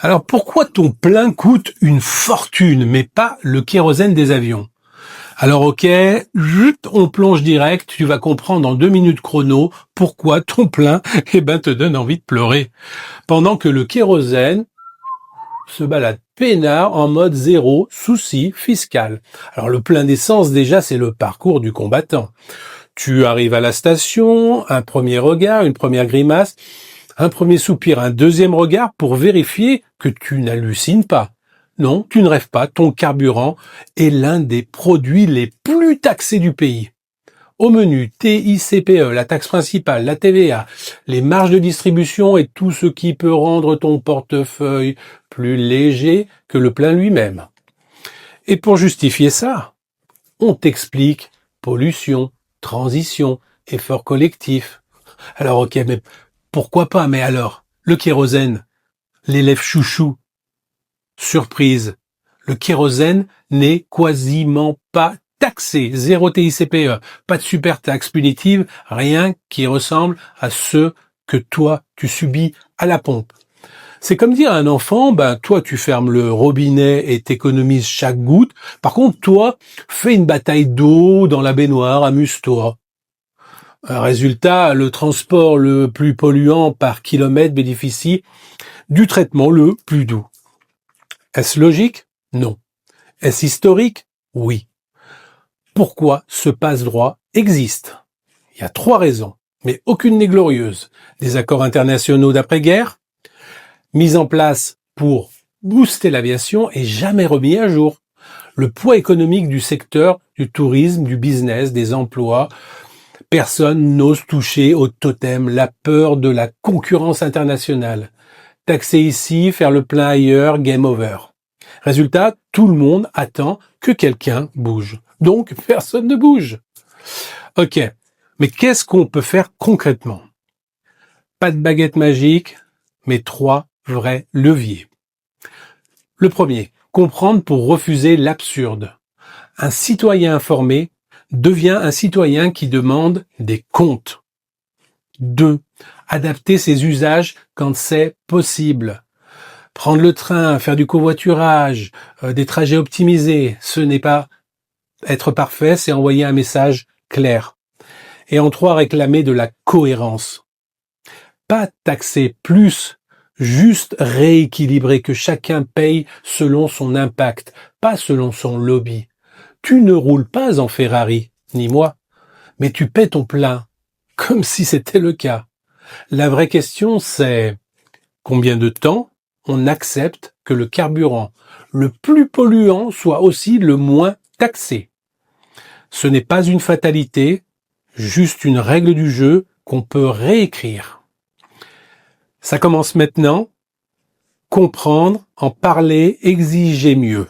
Alors pourquoi ton plein coûte une fortune, mais pas le kérosène des avions? Alors ok, on plonge direct, tu vas comprendre en 2 minutes chrono pourquoi ton plein te donne envie de pleurer. Pendant que le kérosène se balade peinard en mode zéro souci fiscal. Alors le plein d'essence déjà c'est le parcours du combattant. Tu arrives à la station, un premier regard, une première grimace, un premier soupir, un deuxième regard pour vérifier que tu n'hallucines pas. Non, tu ne rêves pas, ton carburant est l'un des produits les plus taxés du pays. Au menu, TICPE, la taxe principale, la TVA, les marges de distribution et tout ce qui peut rendre ton portefeuille plus léger que le plein lui-même. Et pour justifier ça, on t'explique pollution, transition, effort collectif. Alors ok, mais pourquoi pas? Mais alors, le kérosène, l'élève chouchou. Surprise, le kérosène n'est quasiment pas taxé. Zéro TICPE, pas de super taxe punitive, rien qui ressemble à ce que toi, tu subis à la pompe. C'est comme dire à un enfant, toi, tu fermes le robinet et t'économises chaque goutte. Par contre, toi, fais une bataille d'eau dans la baignoire, amuse-toi. Résultat, le transport le plus polluant par kilomètre bénéficie du traitement le plus doux. Est-ce logique? Non. Est-ce historique? Oui. Pourquoi ce passe-droit existe? Il y a 3 raisons, mais aucune n'est glorieuse. Des accords internationaux d'après-guerre, mis en place pour booster l'aviation et jamais remis à jour. Le poids économique du secteur, du tourisme, du business, des emplois. Personne n'ose toucher au totem, la peur de la concurrence internationale. Taxer ici, faire le plein ailleurs, game over. Résultat, tout le monde attend que quelqu'un bouge. Donc, personne ne bouge. Ok, mais qu'est-ce qu'on peut faire concrètement? Pas de baguette magique, mais 3 vrais leviers. Le premier, comprendre pour refuser l'absurde. Un citoyen informé devient un citoyen qui demande des comptes. 2. Adapter ses usages quand c'est possible. Prendre le train, faire du covoiturage, des trajets optimisés, ce n'est pas être parfait, c'est envoyer un message clair. Et en 3, réclamer de la cohérence. Pas taxer plus, juste rééquilibrer, que chacun paye selon son impact, pas selon son lobby. Tu ne roules pas en Ferrari, ni moi, mais tu paies ton plein, comme si c'était le cas. La vraie question, c'est combien de temps on accepte que le carburant le plus polluant soit aussi le moins taxé. Ce n'est pas une fatalité, juste une règle du jeu qu'on peut réécrire. Ça commence maintenant. Comprendre, en parler, exiger mieux.